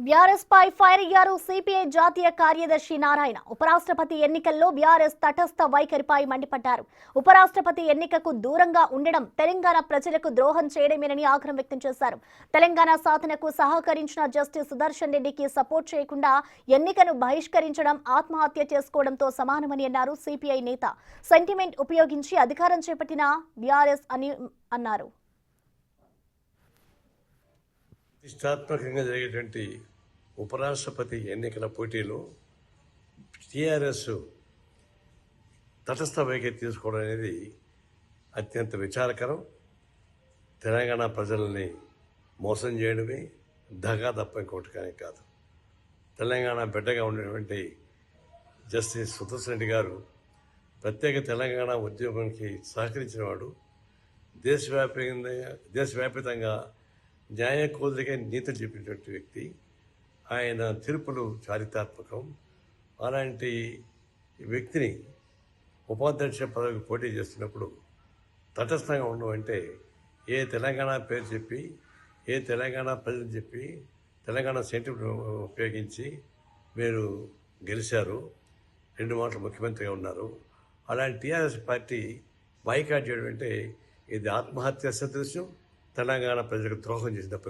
BRS పై fire అయ్యారు CPI జాతీయ కార్యదర్శి నారాయణ. ఉపరాష్ట్రపతి ఎన్నికల్లో బీఆర్ఎస్ తటస్థ వైఖరిపై మండిపడ్డారు. ఉపరాష్ట్రపతి ఎన్నికకు దూరంగా ఉండడం తెలంగాణ ప్రజలకు ద్రోహం చేయడమేనని ఆగ్రహం వ్యక్తం చేశారు. తెలంగాణ సాధనకు సహకరించిన జస్టిస్ సుదర్శన్ రెడ్డికి సపోర్ట్ చేయకుండా ఎన్నికను బహిష్కరించడం ఆత్మహత్య చేసుకోవడంతో సమానమని అన్నారు సిపిఐ నేత. సెంటిమెంట్ ఉపయోగించి అధికారం చేపట్టిన బీఆర్ఎస్ అని అన్నారు. ప్రతిష్టాత్మకంగా జరిగేటువంటి ఉపరాష్ట్రపతి ఎన్నికల పోటీలో టీఆర్ఎస్ తటస్థ వైఖరి తీసుకోవడం అనేది అత్యంత విచారకరం. తెలంగాణ ప్రజల్ని మోసం చేయడమే దగా తప్ప ఇంకోటి కానీ కాదు. తెలంగాణ బిడ్డగా ఉండేటువంటి జస్టిస్ సుదర్శన్ రెడ్డి గారు ప్రత్యేక తెలంగాణ ఉద్యమానికి సహకరించిన వాడు. దేశవ్యాప్తంగా న్యాయ కోరిక నీతులు చెప్పినటువంటి వ్యక్తి. ఆయన తీర్పులు చారిత్రాత్మకం. అలాంటి వ్యక్తిని ఉపాధ్యక్ష పదవికి పోటీ చేస్తున్నప్పుడు తటస్థంగా ఉండడం అంటే ఏ తెలంగాణ పేరు చెప్పి, ఏ తెలంగాణ ప్రజలు చెప్పి, తెలంగాణ సెంటిమెంట్ ఉపయోగించి మీరు గెలిచారు, 2 మాటలు ముఖ్యమంత్రిగా ఉన్నారు. అలాంటి టీఆర్ఎస్ పార్టీ బాయ్కాట్ చేయడం అంటే ఇది ఆత్మహత్య సదృశ్యం. తెలంగాణ ప్రజలకు ద్రోహం చేసి తప్ప